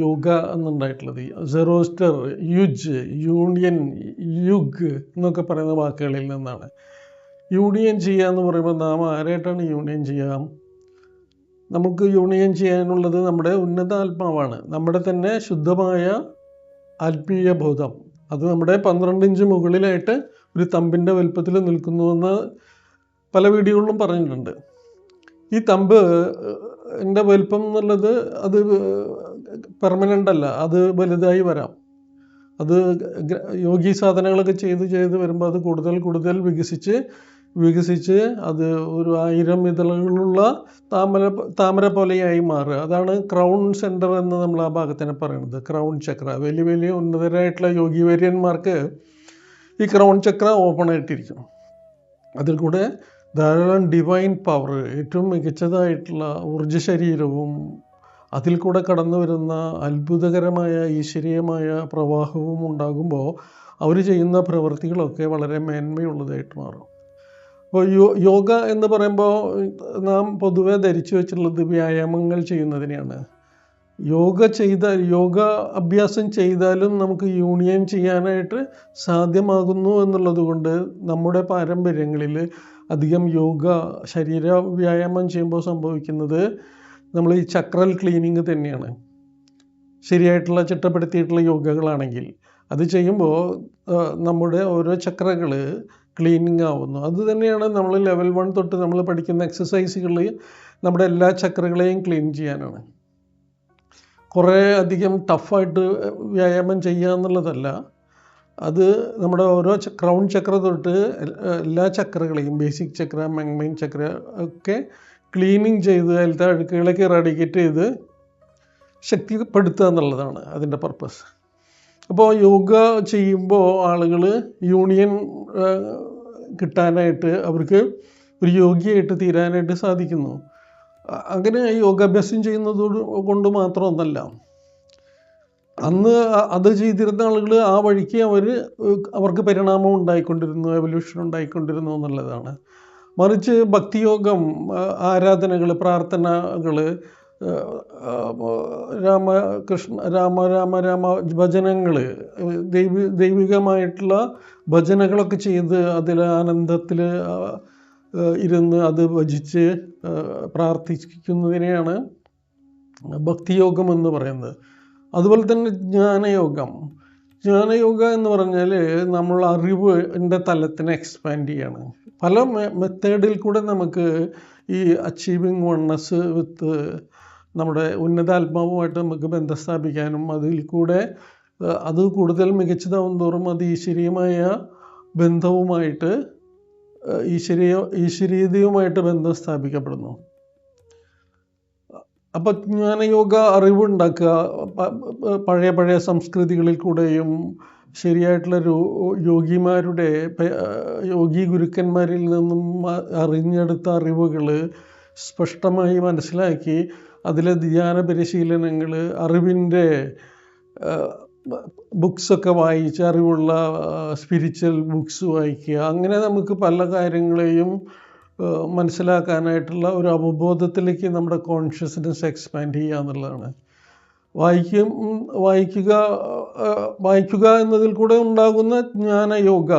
Yoga എന്നുണ്ടായിട്ടുള്ളത്. സെറോസ്റ്റർ, യുജ്, union, യുഗ് എന്നൊക്കെ പറയുന്ന വാക്കുകളിൽ നിന്നാണ്. യൂണിയൻ ചെയ്യുക എന്ന് പറയുമ്പോൾ നാം ആരായിട്ടാണ് യൂണിയൻ ചെയ്യുക? നമുക്ക് യൂണിയൻ ചെയ്യാനുള്ളത് നമ്മുടെ ഉന്നത ആത്മാവാണ്, നമ്മുടെ തന്നെ ശുദ്ധമായ ആത്മീയ ബോധം. അത് നമ്മുടെ 12 ഇഞ്ച് മുകളിലായിട്ട് ഒരു തമ്പിൻ്റെ വലുപ്പത്തിൽ നിൽക്കുന്നുവെന്ന് പല വീഡിയോകളിലും പറഞ്ഞിട്ടുണ്ട്. ഈ തമ്പ് എൻ്റെ വലുപ്പം എന്നുള്ളത് അത് പെർമനൻ്റ് അല്ല, അത് വലുതായി വരാം. അത് യോഗി സാധനങ്ങളൊക്കെ ചെയ്ത് വരുമ്പോൾ അത് കൂടുതൽ വികസിച്ച് അത് ഒരു 1000 ഇതളുകളുള്ള താമര പോലെയായി മാറുക. അതാണ് ക്രൗൺ സെൻറ്റർ എന്ന് നമ്മൾ ആ ഭാഗത്തിനെ പറയുന്നത്. ക്രൗൺ ചക്ര. വലിയ ഉന്നതരായിട്ടുള്ള യോഗി വര്യന്മാർക്ക് ഈ ക്രൗൺ ചക്ര ഓപ്പൺ ആയിട്ടിരിക്കും. അതിൽ കൂടെ ധാരാളം ഡിവൈൻ പവർ, ഏറ്റവും മികച്ചതായിട്ടുള്ള ഊർജ്ജ ശരീരവും അതിൽ കൂടെ കടന്നു വരുന്ന അത്ഭുതകരമായ ഈശ്വരീയമായ പ്രവാഹവും ഉണ്ടാകുമ്പോൾ അവർ ചെയ്യുന്ന പ്രവൃത്തികളൊക്കെ വളരെ മേന്മയുള്ളതായിട്ട് മാറും. അപ്പോൾ യോഗ എന്ന് പറയുമ്പോൾ നാം പൊതുവെ ധരിച്ചു വെച്ചിട്ടുള്ളത് വ്യായാമങ്ങൾ ചെയ്യുന്നതിനെയാണ്. യോഗ അഭ്യാസം ചെയ്താലും നമുക്ക് യൂണിയൻ ചെയ്യാനായിട്ട് സാധ്യമാകുന്നു എന്നുള്ളത് കൊണ്ട് നമ്മുടെ പാരമ്പര്യങ്ങളിൽ അധികം ശരീര വ്യായാമം ചെയ്യുമ്പോൾ സംഭവിക്കുന്നത് നമ്മൾ ഈ ചക്രൽ ക്ലീനിങ് തന്നെയാണ്. ശരിയായിട്ടുള്ള ചിട്ടപ്പെടുത്തിയിട്ടുള്ള യോഗകളാണെങ്കിൽ അത് ചെയ്യുമ്പോൾ നമ്മുടെ ഓരോ ചക്രകൾ ക്ലീനിങ് ആവുന്നു. അത് തന്നെയാണ് നമ്മൾ ലെവൽ 1 തൊട്ട് നമ്മൾ പഠിക്കുന്ന എക്സസൈസുകൾ നമ്മുടെ എല്ലാ ചക്രകളെയും ക്ലീൻ ചെയ്യാനാണ്. കുറേ അധികം ടഫായിട്ട് വ്യായാമം ചെയ്യുക എന്നുള്ളതല്ല. അത് നമ്മുടെ ഓരോ ക്രൗൺ ചക്ര തൊട്ട് എല്ലാ ചക്രകളെയും, ബേസിക് ചക്ര, മെയിൻ ചക്ര ഒക്കെ ക്ലീനിങ് ചെയ്ത് അതിലത്തെ അഴുക്കുകളൊക്കെ ഇറാഡിക്കേറ്റ് ചെയ്ത് ശക്തിപ്പെടുത്തുക എന്നുള്ളതാണ് അതിൻ്റെ പർപ്പസ്. അപ്പോൾ യോഗ ചെയ്യുമ്പോൾ ആളുകൾ യൂണിയൻ കിട്ടാനായിട്ട് അവർക്ക് ഒരു യോഗിയായിട്ട് തീരാനായിട്ട് സാധിക്കുന്നു. അങ്ങനെ യോഗാഭ്യാസം ചെയ്യുന്നത് കൊണ്ട് മാത്രമൊന്നല്ല, അന്ന് അത് ചെയ്തിരുന്ന ആളുകൾ ആ വഴിക്ക് അവർക്ക് പരിണാമം ഉണ്ടായിക്കൊണ്ടിരുന്നു, എവല്യൂഷൻ ഉണ്ടായിക്കൊണ്ടിരുന്നു എന്നുള്ളതാണ്. മറിച്ച് ഭക്തിയോഗം, ആരാധനകൾ, പ്രാർത്ഥനകൾ, രാമ ഭജനങ്ങൾ, ദൈവികമായിട്ടുള്ള ഭജനകളൊക്കെ ചെയ്ത് അതിൽ ആനന്ദത്തിൽ ഇരുന്ന് അത് ഭജിച്ച് പ്രാർത്ഥിക്കുന്നതിനെയാണ് ഭക്തിയോഗം എന്ന് പറയുന്നത്. അതുപോലെ തന്നെ ജ്ഞാനയോഗ എന്ന് പറഞ്ഞാൽ നമ്മൾ അറിവിൻ്റെ തലത്തിനെ എക്സ്പാൻഡ് ചെയ്യാണ്. പല മെത്തേഡിൽ കൂടെ നമുക്ക് ഈ അച്ചീവിങ് വണ്ണസ് വിത്ത് നമ്മുടെ ഉന്നതാത്മാവുമായിട്ട് നമുക്ക് ബന്ധം സ്ഥാപിക്കാനും അതിൽ കൂടെ അത് കൂടുതൽ മികച്ചതാവും തോറും അത് ഈശ്വരീയമായ ബന്ധവുമായിട്ട് ഈശ്വരീയതയുമായിട്ട് ബന്ധം സ്ഥാപിക്കപ്പെടുന്നു. അപ്പം ജ്ഞാനയോഗ അറിവുണ്ടാക്കുക, പഴയ സംസ്കൃതികളിൽ കൂടെയും ശരിയായിട്ടുള്ള യോഗി ഗുരുക്കന്മാരിൽ നിന്നും അറിഞ്ഞെടുത്ത അറിവുകൾ സ്പഷ്ടമായി മനസ്സിലാക്കി അതിലെ ധ്യാന പരിശീലനങ്ങൾ, അറിവിൻ്റെ ബുക്സൊക്കെ വായിച്ച് അറിവുള്ള സ്പിരിച്വൽ ബുക്സ് വായിക്കുക. അങ്ങനെ നമുക്ക് പല കാര്യങ്ങളെയും മനസ്സിലാക്കാനായിട്ടുള്ള ഒരു അവബോധത്തിലേക്ക് നമ്മുടെ കോൺഷ്യസ്നെസ് എക്സ്പാൻഡ് ചെയ്യുക എന്നുള്ളതാണ്. വായിക്കുക എന്നതിൽ കൂടെ ഉണ്ടാകുന്ന ജ്ഞാനയോഗ.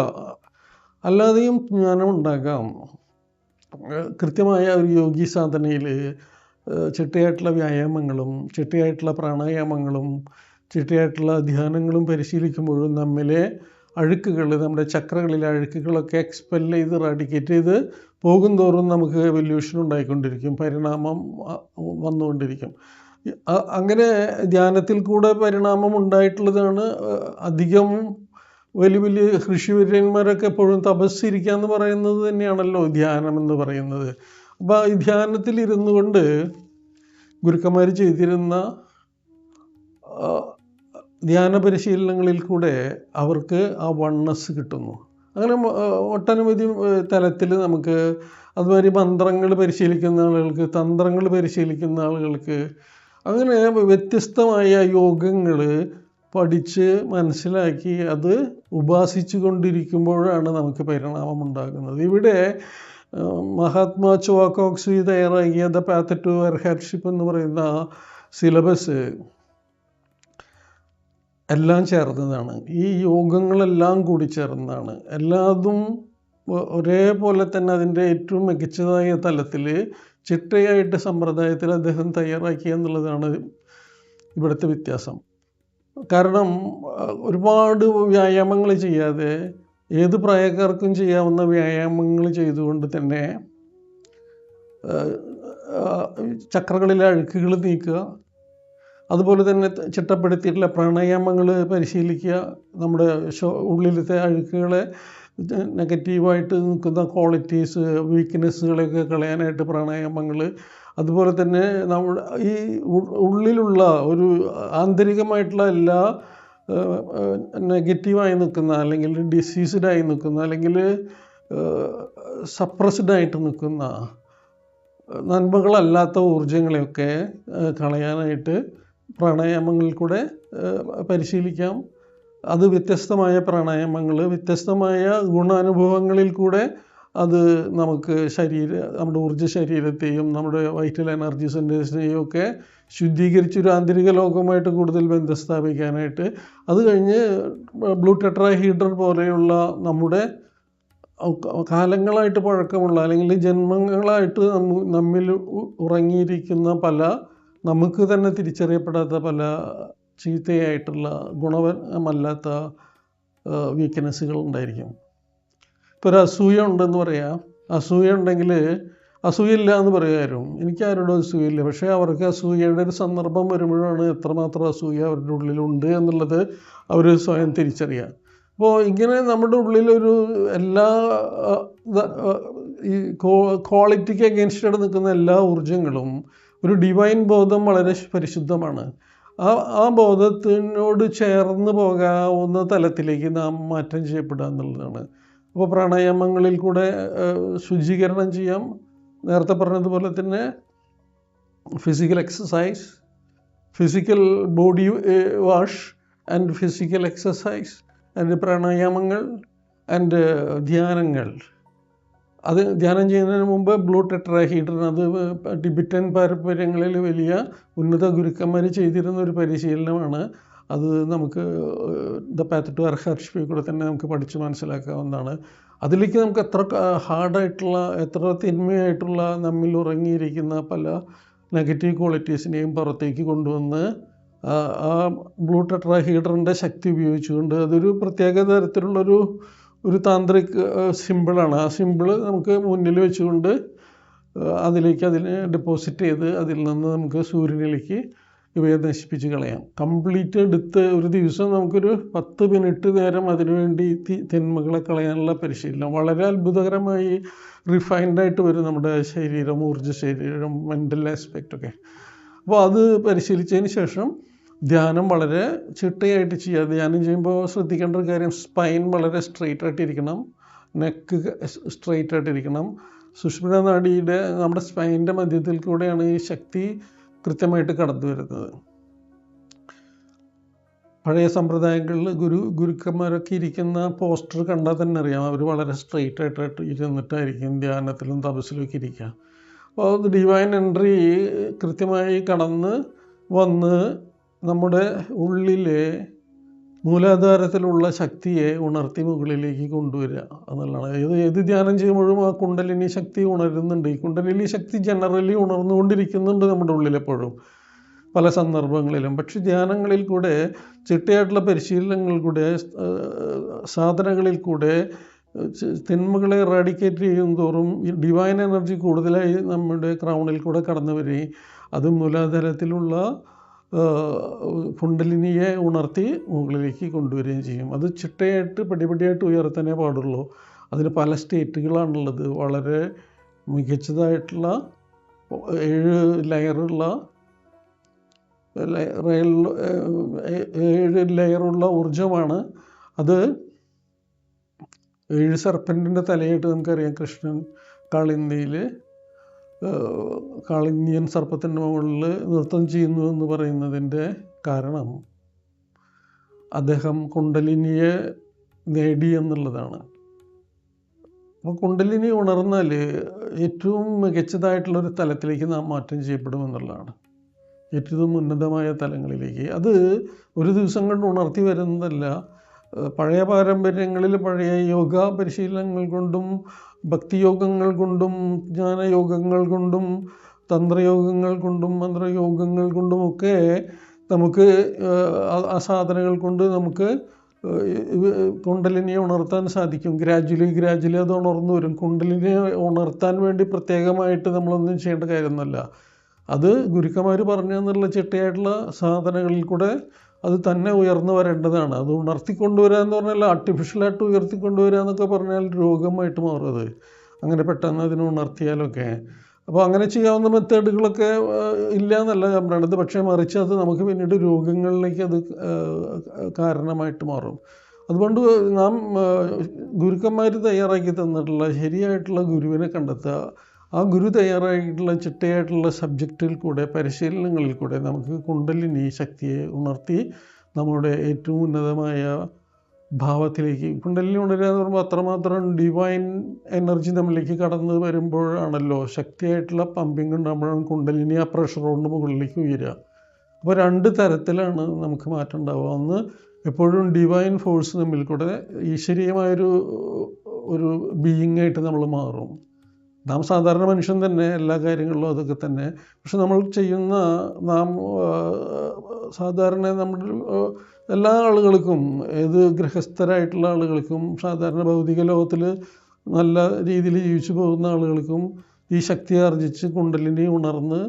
അല്ലാതെയും ജ്ഞാനം ഉണ്ടാകാം. കൃത്യമായ ഒരു യോഗി സാധനയിൽ ചിട്ടയായിട്ടുള്ള വ്യായാമങ്ങളും ചിട്ടയായിട്ടുള്ള പ്രാണായാമങ്ങളും ചിട്ടയായിട്ടുള്ള ധ്യാനങ്ങളും പരിശീലിക്കുമ്പോഴും നമ്മിലെ അഴുക്കുകൾ, നമ്മുടെ ചക്രകളിലെ അഴുക്കുകളൊക്കെ എക്സ്പെൽ ചെയ്ത് റാഡിക്കേറ്റ് ചെയ്ത് പോകും തോറും നമുക്ക് എവല്യൂഷൻ ഉണ്ടായിക്കൊണ്ടിരിക്കും, പരിണാമം വന്നുകൊണ്ടിരിക്കും. അങ്ങനെ ധ്യാനത്തിൽ കൂടെ പരിണാമം ഉണ്ടായിട്ടുള്ളതാണ്. അധികം വലിയ ഋഷിവര്യന്മാരൊക്കെ എപ്പോഴും തപസ്സിരിക്കുക എന്ന് പറയുന്നത് തന്നെയാണല്ലോ ധ്യാനം എന്ന് പറയുന്നത്. അപ്പോൾ ഈ ധ്യാനത്തിൽ ഇരുന്നു കൊണ്ട് ഗുരുക്കന്മാർ ചെയ്തിരുന്ന ധ്യാന പരിശീലനങ്ങളിൽ കൂടെ അവർക്ക് ആ വണ്ണസ് കിട്ടുന്നു. അങ്ങനെ ഒട്ടനവധി തലത്തിൽ നമുക്ക് അതുമാതിരി മന്ത്രങ്ങൾ പരിശീലിക്കുന്ന ആളുകൾക്ക്, തന്ത്രങ്ങൾ പരിശീലിക്കുന്ന ആളുകൾക്ക്, അങ്ങനെ വ്യത്യസ്തമായ യോഗങ്ങൾ പഠിച്ച് മനസ്സിലാക്കി അത് ഉപാസിച്ചു കൊണ്ടിരിക്കുമ്പോഴാണ് നമുക്ക് പരിണാമം ഉണ്ടാകുന്നത്. ഇവിടെ മഹാത്മാ ചുവാക്കോക്സി തയ്യാറാക്കിയ ദ പാത്ത് ടു അർഹാറ്റ്ഷിപ്പ് എന്ന് പറയുന്ന സിലബസ് എല്ലാം ചേർന്നതാണ്. ഈ യോഗങ്ങളെല്ലാം കൂടി ചേർന്നതാണ്. എല്ലാതും ഒരേപോലെ തന്നെ അതിൻ്റെ ഏറ്റവും മികച്ചതായ തലത്തിൽ ചിട്ടയായിട്ട് സമ്പ്രദായത്തിൽ അദ്ദേഹം തയ്യാറാക്കി എന്നുള്ളതാണ് ഇവിടുത്തെ വ്യത്യാസം. കാരണം ഒരുപാട് വ്യായാമങ്ങൾ ചെയ്യാതെ ഏത് പ്രായക്കാർക്കും ചെയ്യാവുന്ന വ്യായാമങ്ങൾ ചെയ്തുകൊണ്ട് തന്നെ ചക്രങ്ങളിലെ അഴുക്കുകൾ നീക്കുക, അതുപോലെ തന്നെ ചിട്ടപ്പെടുത്തിയിട്ടുള്ള പ്രാണായാമങ്ങൾ പരിശീലിക്കുക, നമ്മുടെ ഉള്ളിലത്തെ അഴുക്കുകളെ നെഗറ്റീവായിട്ട് നിൽക്കുന്ന ക്വാളിറ്റീസ് വീക്ക്നെസ്സുകളൊക്കെ കളയാനായിട്ട് പ്രാണായാമങ്ങൾ, അതുപോലെ തന്നെ നമ്മുടെ ഈ ഉള്ളിലുള്ള ഒരു ആന്തരികമായിട്ടുള്ള എല്ലാ നെഗറ്റീവായി നിൽക്കുന്ന അല്ലെങ്കിൽ ഡിസീസ്ഡായി നിൽക്കുന്ന അല്ലെങ്കിൽ സപ്രസ്ഡായിട്ട് നിൽക്കുന്ന നന്മകളല്ലാത്ത ഊർജങ്ങളെയൊക്കെ കളയാനായിട്ട് പ്രാണായാമങ്ങളിൽ കൂടെ പരിശീലിക്കാം. അത് വ്യത്യസ്തമായ പ്രാണായാമങ്ങൾ, വ്യത്യസ്തമായ ഗുണാനുഭവങ്ങളിൽ കൂടെ അത് നമുക്ക് നമ്മുടെ ഊർജ്ജ ശരീരത്തെയും നമ്മുടെ വൈറ്റൽ എനർജി സെൻറ്റേഴ്സിനെയും ഒക്കെ ശുദ്ധീകരിച്ചൊരു ആന്തരിക ലോകവുമായിട്ട് കൂടുതൽ ബന്ധം സ്ഥാപിക്കാനായിട്ട്, അത് കഴിഞ്ഞ് ബ്ലൂ ടെട്രാഹീഡ്രൽ പോലെയുള്ള നമ്മുടെ കാലങ്ങളായിട്ട് പഴക്കമുള്ള അല്ലെങ്കിൽ ജന്മങ്ങളായിട്ട് നമ്മിൽ ഉറങ്ങിയിരിക്കുന്ന പല നമുക്ക് തന്നെ തിരിച്ചറിയപ്പെടാത്ത പല ചീത്തയായിട്ടുള്ള ഗുണമല്ലാത്ത വീക്ക്നെസ്സുകൾ ഉണ്ടായിരിക്കും. ഇപ്പോൾ ഒരു അസൂയ ഉണ്ടെന്ന് പറയാം. അസൂയ ഉണ്ടെങ്കിൽ അസൂയയില്ല എന്ന് പറയുമായിരുന്നു. എനിക്ക് ആരോടും അസൂയയില്ല. പക്ഷേ അവർക്ക് അസൂയയുടെ ഒരു സന്ദർഭം വരുമ്പോഴാണ് എത്രമാത്രം അസൂയ അവരുടെ ഉള്ളിലുണ്ട് എന്നുള്ളത് അവർ സ്വയം തിരിച്ചറിയുക. അപ്പോൾ ഇങ്ങനെ നമ്മുടെ ഉള്ളിലൊരു എല്ലാ ഈ ക്വാളിറ്റിക്ക് അഗെയിൻസ്റ്റായിട്ട് നിൽക്കുന്ന എല്ലാ ഊർജങ്ങളും ഒരു ഡിവൈൻ ബോധം വളരെ പരിശുദ്ധമാണ്. ആ ബോധത്തിനോട് ചേർന്ന് പോകാവുന്ന തലത്തിലേക്ക് നാം മാറ്റം ചെയ്യപ്പെടുക എന്നുള്ളതാണ്. അപ്പോൾ പ്രാണായാമങ്ങളിൽ കൂടെ ശുചീകരണം ചെയ്യാം. നേരത്തെ പറഞ്ഞതുപോലെ തന്നെ physical exercise, physical body wash and physical exercise and പ്രാണായാമങ്ങൾ ആൻഡ് ധ്യാനങ്ങൾ. അത് ധ്യാനം ചെയ്യുന്നതിന് മുമ്പ് ബ്ലൂ ടെട്രാഹീഡ്രൻ, അത് ടിബറ്റൻ പാരമ്പര്യങ്ങളിൽ വലിയ ഉന്നത ഗുരുക്കന്മാർ ചെയ്തിരുന്ന ഒരു പരിശീലനമാണ്. അത് നമുക്ക് ദ പാത്ത് ടു അർഹർഷിപ്പിൽ കൂടെ തന്നെ നമുക്ക് പഠിച്ച് മനസ്സിലാക്കാവുന്നതാണ്. അതിലേക്ക് നമുക്ക് എത്ര ഹാർഡായിട്ടുള്ള, എത്ര തിന്മയായിട്ടുള്ള നമ്മിൽ ഉറങ്ങിയിരിക്കുന്ന പല നെഗറ്റീവ് ക്വാളിറ്റീസിനെയും പുറത്തേക്ക് കൊണ്ടുവന്ന് ആ ബ്ലൂ ടെട്രാഹീഡ്രൻ്റെ ശക്തി ഉപയോഗിച്ചുകൊണ്ട്, അതൊരു പ്രത്യേക തരത്തിലുള്ളൊരു താന്ത്രിക് സിമ്പിളാണ്. ആ സിമ്പിൾ നമുക്ക് മുന്നിൽ വെച്ചുകൊണ്ട് അതിനെ ഡെപ്പോസിറ്റ് ചെയ്ത് അതിൽ നിന്ന് നമുക്ക് സൂര്യനിലേക്ക് ഇവയെ നശിപ്പിച്ച് കളയാം. കംപ്ലീറ്റ് എടുത്ത് ഒരു ദിവസം നമുക്കൊരു 10 മിനിറ്റ് നേരം അതിനുവേണ്ടി തിന്മകളെ കളയാനുള്ള പരിശീലനം വളരെ അത്ഭുതകരമായി റിഫൈൻഡായിട്ട് വരും നമ്മുടെ ശരീരം, ഊർജ്ജ ശരീരം, മെൻ്റൽ ആസ്പെക്റ്റൊക്കെ. അപ്പോൾ അത് പരിശീലിച്ചതിന് ശേഷം ധ്യാനം വളരെ ചിട്ടയായിട്ട് ചെയ്യുക. ധ്യാനം ചെയ്യുമ്പോൾ ശ്രദ്ധിക്കേണ്ട ഒരു കാര്യം, സ്പൈൻ വളരെ സ്ട്രെയിറ്റ് ആയിട്ടിരിക്കണം, നെക്ക് സ്ട്രെയിറ്റ് ആയിട്ടിരിക്കണം. സുഷുമ്നാ നാഡിയുടെ നമ്മുടെ സ്പൈനിൻ്റെ മധ്യത്തിൽ കൂടെയാണ് ഈ ശക്തി കൃത്യമായിട്ട് കടന്നു വരുന്നത്. പഴയ സമ്പ്രദായങ്ങളിൽ ഗുരുക്കന്മാരൊക്കെ ഇരിക്കുന്ന പോസ്റ്റർ കണ്ടാൽ തന്നെ അറിയാം, അവർ വളരെ സ്ട്രെയിറ്റ് ആയിട്ട് ഇരുന്നിട്ടായിരിക്കും ധ്യാനത്തിലും തപസ്സിലൊക്കെ ഇരിക്കുക. അപ്പോൾ അത് ഡിവൈൻ എൻട്രി കൃത്യമായി കടന്ന് വന്ന് നമ്മുടെ ഉള്ളിലെ മൂലാധാരത്തിലുള്ള ശക്തിയെ ഉണർത്തി മുകളിലേക്ക് കൊണ്ടുവരിക എന്നുള്ളതാണ്. ഏത് ധ്യാനം ചെയ്യുമ്പോഴും ആ കുണ്ടലിനി ശക്തി ഉണരുന്നുണ്ട്. ഈ കുണ്ടലിനി ശക്തി ജനറലി ഉണർന്നുകൊണ്ടിരിക്കുന്നുണ്ട് നമ്മുടെ ഉള്ളിലെപ്പോഴും പല സന്ദർഭങ്ങളിലും. പക്ഷെ ധ്യാനങ്ങളിൽ കൂടെ, ചിട്ടയായിട്ടുള്ള പരിശീലനങ്ങളിൽ കൂടെ, സാധനങ്ങളിൽ കൂടെ തിന്മകളെ എറാഡിക്കേറ്റ് ചെയ്യും തോറും ഈ ഡിവൈൻ എനർജി കൂടുതലായി നമ്മുടെ ക്രൗണിൽ കൂടെ കടന്നു വരികയും അത് മൂലാധാരത്തിലുള്ള കുണ്ടലിനിയെ ഉണർത്തി മുകളിലേക്ക് കൊണ്ടുവരികയും ചെയ്യും. അത് ചിട്ടയായിട്ട് പടിപടിയായിട്ട് ഉയർത്താനേ പാടുള്ളൂ. അതിന് പല സ്റ്റേറ്റുകളാണുള്ളത്. വളരെ മികച്ചതായിട്ടുള്ള 7 ലെയറുള്ള ഊർജമാണ് അത്. 7 സർപ്പൻറ്റിൻ്റെ തലയായിട്ട് നമുക്കറിയാം കൃഷ്ണൻ കാളിന്ദിയിൽ കാളിന്ദിയൻ സർപ്പത്തിൻ്റെ മുകളിൽ നൃത്തം ചെയ്യുന്നു എന്ന് പറയുന്നതിൻ്റെ കാരണം അദ്ദേഹം കുണ്ടലിനിയെ നേടി എന്നുള്ളതാണ്. അപ്പോൾ കുണ്ടലിനി ഉണർന്നാൽ ഏറ്റവും മികച്ചതായിട്ടുള്ളൊരു തലത്തിലേക്ക് നാം മാറ്റം ചെയ്യപ്പെടുമെന്നുള്ളതാണ്. ഏറ്റവും ഉന്നതമായ തലങ്ങളിലേക്ക്. അത് ഒരു ദിവസം കൊണ്ട് ഉണർത്തി വരുന്നതല്ല. പഴയ പാരമ്പര്യങ്ങളിൽ പഴയ യോഗ പരിശീലനങ്ങൾ കൊണ്ടും ഭക്തിയോഗങ്ങൾ കൊണ്ടും ജ്ഞാനയോഗങ്ങൾ കൊണ്ടും തന്ത്രയോഗങ്ങൾ കൊണ്ടും മന്ത്രയോഗങ്ങൾ കൊണ്ടുമൊക്കെ നമുക്ക് ആ സാധനങ്ങൾ കൊണ്ട് നമുക്ക് കുണ്ടലിനിയെ ഉണർത്താൻ സാധിക്കും. ഗ്രാജുവലി അത് ഉണർന്നു വരും. കുണ്ടലിനിയെ ഉണർത്താൻ വേണ്ടി പ്രത്യേകമായിട്ട് നമ്മളൊന്നും ചെയ്യേണ്ട കാര്യമൊന്നുമല്ല. അത് ഗുരുക്കന്മാർ പറഞ്ഞു എന്നുള്ള ചിട്ടയായിട്ടുള്ള സാധനങ്ങളിൽ കൂടെ അത് തന്നെ ഉയർന്നു വരേണ്ടതാണ്. അത് ഉണർത്തിക്കൊണ്ടുവരിക എന്ന് പറഞ്ഞാൽ ആർട്ടിഫിഷ്യലായിട്ട് ഉയർത്തിക്കൊണ്ടുവരിക എന്നൊക്കെ പറഞ്ഞാൽ രോഗമായിട്ട് മാറുന്നത്, അങ്ങനെ പെട്ടെന്ന് അതിനെ ഉണർത്തിയാലൊക്കെ. അപ്പോൾ അങ്ങനെ ചെയ്യാവുന്ന മെത്തേഡുകളൊക്കെ ഇല്ല എന്നല്ല ഞാൻ പറയണത്, പക്ഷേ മറിച്ച് അത് നമുക്ക് പിന്നീട് രോഗങ്ങളിലേക്ക് അത് കാരണമായിട്ട് മാറും. അതുകൊണ്ട് നാം ഗുരുക്കന്മാർ തയ്യാറാക്കി തന്നിട്ടുള്ള ശരിയായിട്ടുള്ള ഗുരുവിനെ കണ്ടെത്തുക. ആ ഗുരു തയ്യാറായിട്ടുള്ള ചിട്ടയായിട്ടുള്ള സബ്ജക്റ്റിൽ കൂടെ പരിശീലനങ്ങളിൽ കൂടെ നമുക്ക് കുണ്ടലിനി ശക്തിയെ ഉണർത്തി നമ്മുടെ ഏറ്റവും ഉന്നതമായ ഭാവത്തിലേക്ക്. കുണ്ടലിനി ഉണരുക എന്ന് പറയുമ്പോൾ അത്രമാത്രം ഡിവൈൻ എനർജി നമ്മളിലേക്ക് കടന്നു വരുമ്പോഴാണല്ലോ ശക്തിയായിട്ടുള്ള പമ്പിങ് ഉണ്ടാകുമ്പോഴാണ് കുണ്ടലിനി ആ പ്രഷർ കൊണ്ട് മുകളിലേക്ക് ഉയരുക. അപ്പോൾ 2 തരത്തിലാണ് നമുക്ക് മാറ്റം ഉണ്ടാവുക. ഒന്ന്, എപ്പോഴും ഡിവൈൻ ഫോഴ്സ് നമ്മിൽ കൂടെ ഈശ്വരീയമായൊരു ബീയിങ് ആയിട്ട് നമ്മൾ മാറും. നാം സാധാരണ മനുഷ്യൻ തന്നെ, എല്ലാ കാര്യങ്ങളിലും അതൊക്കെ തന്നെ. പക്ഷെ നമ്മൾ ചെയ്യുന്ന സാധാരണ നമ്മുടെ എല്ലാ ആളുകൾക്കും, ഏത് ഗൃഹസ്ഥരായിട്ടുള്ള ആളുകൾക്കും സാധാരണ ഭൗതിക ലോകത്തിൽ നല്ല രീതിയിൽ ജീവിച്ചു പോകുന്ന ആളുകൾക്കും ഈ ശക്തി ആർജിച്ച് കുണ്ടലിനി ഉണർന്ന്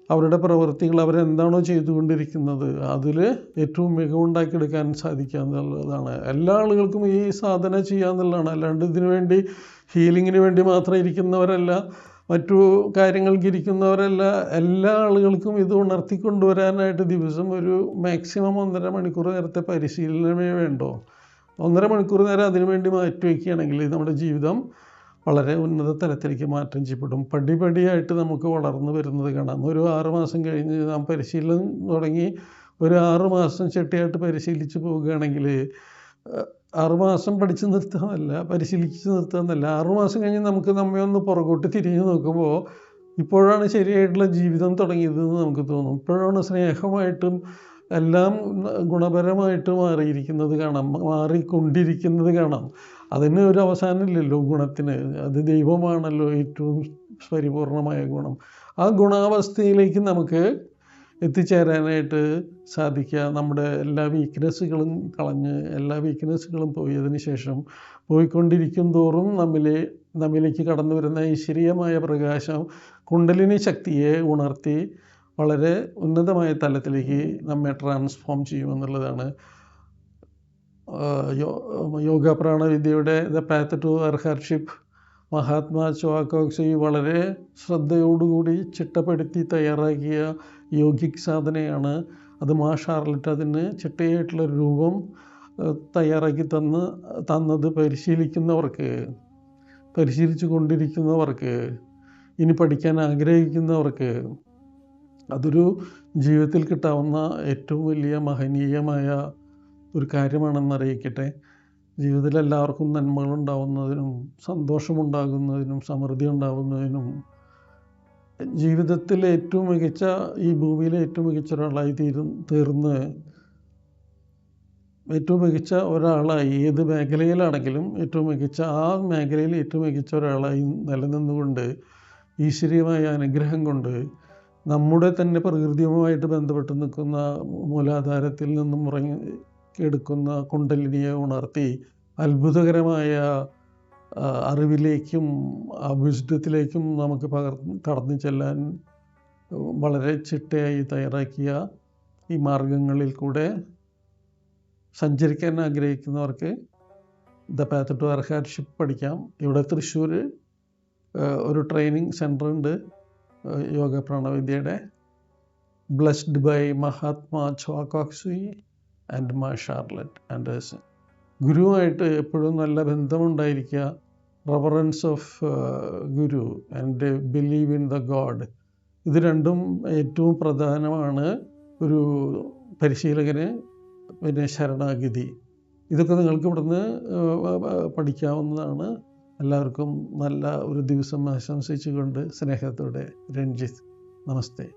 അവരുടെ പ്രവൃത്തികൾ അവരെന്താണോ ചെയ്തുകൊണ്ടിരിക്കുന്നത് അതിൽ ഏറ്റവും മികവുണ്ടാക്കിയെടുക്കാൻ സാധിക്കുക എന്നുള്ളതാണ്. എല്ലാ ആളുകൾക്കും ഈ സാധന ചെയ്യാന്നുള്ളതാണ്. അല്ലാണ്ട് ഇതിനു വേണ്ടി ഹീലിങ്ങിന് വേണ്ടി മാത്രം ഇരിക്കുന്നവരല്ല, മറ്റു കാര്യങ്ങൾക്ക് ഇരിക്കുന്നവരല്ല. എല്ലാ ആളുകൾക്കും ഇത് ഉണർത്തിക്കൊണ്ടുവരാനായിട്ട് ദിവസം ഒരു മാക്സിമം 1.5 മണിക്കൂർ നേരത്തെ പരിശീലനമേ വേണ്ടോ. 1.5 മണിക്കൂർ നേരം അതിനുവേണ്ടി മാറ്റി വയ്ക്കുകയാണെങ്കിൽ നമ്മുടെ ജീവിതം വളരെ ഉന്നത തലത്തിലേക്ക് മാറ്റം ചെയ്യപ്പെടും. പടിപടിയായിട്ട് നമുക്ക് വളർന്നു വരുന്നത് കാണാം. ഒരു 6 മാസം കഴിഞ്ഞ് നാം പരിശീലനം തുടങ്ങി ഒരു 6 മാസം ചിട്ടയായിട്ട് പരിശീലിച്ച് പോവുകയാണെങ്കിൽ, 6 മാസം പഠിച്ച് നിർത്താമെന്നല്ല, പരിശീലിച്ച് നിർത്താമെന്നല്ല, 6 മാസം കഴിഞ്ഞ് നമുക്ക് നമ്മെ ഒന്ന് പുറകോട്ട് തിരിഞ്ഞ് നോക്കുമ്പോൾ ഇപ്പോഴാണ് ശരിയായിട്ടുള്ള ജീവിതം തുടങ്ങിയതെന്ന് നമുക്ക് തോന്നും. ഇപ്പോഴാണ് സ്നേഹമായിട്ടും എല്ലാം ഗുണപരമായിട്ട് മാറിക്കൊണ്ടിരിക്കുന്നത് കാണാം. അതിന് ഒരു അവസാനമില്ലല്ലോ ഗുണത്തിന്. അത് ദൈവമാണല്ലോ ഏറ്റവും പരിപൂർണമായ ഗുണം. ആ ഗുണാവസ്ഥയിലേക്ക് നമുക്ക് എത്തിച്ചേരാനായിട്ട് സാധിക്കുക. നമ്മുടെ എല്ലാ വീക്ക്നെസ്സുകളും കളഞ്ഞ്, എല്ലാ വീക്ക്നെസ്സുകളും പോയതിന് ശേഷം പോയിക്കൊണ്ടിരിക്കും തോറും നമ്മിലേക്ക് കടന്നു വരുന്ന ഈശ്വരീയമായ പ്രകാശം കുണ്ടലിനി ശക്തിയെ ഉണർത്തി വളരെ ഉന്നതമായ തലത്തിലേക്ക് നമ്മെ ട്രാൻസ്ഫോം ചെയ്യുമെന്നുള്ളതാണ് യോഗ പ്രാണവിദ്യയുടെ the path to arhatship Mahatma Choa Kok Sui വളരെ ശ്രദ്ധയോടുകൂടി ചിട്ടപ്പെടുത്തി തയ്യാറാക്കിയ യോഗിക് സാധനയാണ്. അത് മാ ഷാർലറ്റ് അതിന് ചിട്ടയായിട്ടുള്ളൊരു രൂപം തയ്യാറാക്കി തന്നത് പരിശീലിച്ചു കൊണ്ടിരിക്കുന്നവർക്ക്, ഇനി പഠിക്കാൻ ആഗ്രഹിക്കുന്നവർക്ക് അതൊരു ജീവിതത്തിൽ കിട്ടാവുന്ന ഏറ്റവും വലിയ മഹനീയമായ ഒരു കാര്യമാണെന്ന് അറിയിക്കട്ടെ. ജീവിതത്തിൽ എല്ലാവർക്കും നന്മകളുണ്ടാവുന്നതിനും സന്തോഷമുണ്ടാകുന്നതിനും സമൃദ്ധി ഉണ്ടാകുന്നതിനും ജീവിതത്തിൽ ഏറ്റവും മികച്ച, ഈ ഭൂമിയിലെ ഏറ്റവും മികച്ച ഒരാളായി തീർന്ന് ഏറ്റവും മികച്ച ഒരാളായി, ഏത് മേഖലയിലാണെങ്കിലും ഏറ്റവും മികച്ച, ആ മേഖലയിൽ ഏറ്റവും മികച്ച ഒരാളായി നിലനിന്നുകൊണ്ട് ഈശ്വരീയമായ അനുഗ്രഹം കൊണ്ട് നമ്മുടെ തന്നെ പ്രകൃതിയുമായിട്ട് ബന്ധപ്പെട്ട് നിൽക്കുന്ന മൂലാധാരത്തിൽ നിന്നും എടുക്കുന്ന കുണ്ടലിനിയെ ഉണർത്തി അത്ഭുതകരമായ അറിവിലേക്കും വിശുദ്ധത്തിലേക്കും നമുക്ക് കടന്നു ചെല്ലാൻ വളരെ ചിട്ടയായി തയ്യാറാക്കിയ ഈ മാർഗങ്ങളിൽ കൂടെ സഞ്ചരിക്കാൻ ആഗ്രഹിക്കുന്നവർക്ക് ദ പാത്ത് ടു അർഹർഷിപ്പ് പഠിക്കാം. ഇവിടെ തൃശ്ശൂർ ഒരു ട്രെയിനിങ് സെൻ്റർ ഉണ്ട് യോഗ പ്രാണവിദ്യയുടെ, blessed by Mahatma Choa Kok Sui and Ma Charlotte Anderson. ഗുരുവുമായിട്ട് എപ്പോഴും നല്ല ബന്ധമുണ്ടായിരിക്കുക. Reverence of guru and believe in the God, ഇത് രണ്ടും ഏറ്റവും പ്രധാനമാണ് ഒരു പരിശീലകന്. പിന്നെ ശരണാഗതി, ഇതൊക്കെ നിങ്ങൾക്ക് ഇവിടുന്ന് പഠിക്കാവുന്നതാണ്. എല്ലാവർക്കും നല്ല ഒരു ദിവസം ആശംസിച്ചുകൊണ്ട് സ്നേഹത്തോടെ രഞ്ജിത്ത്. നമസ്തേ.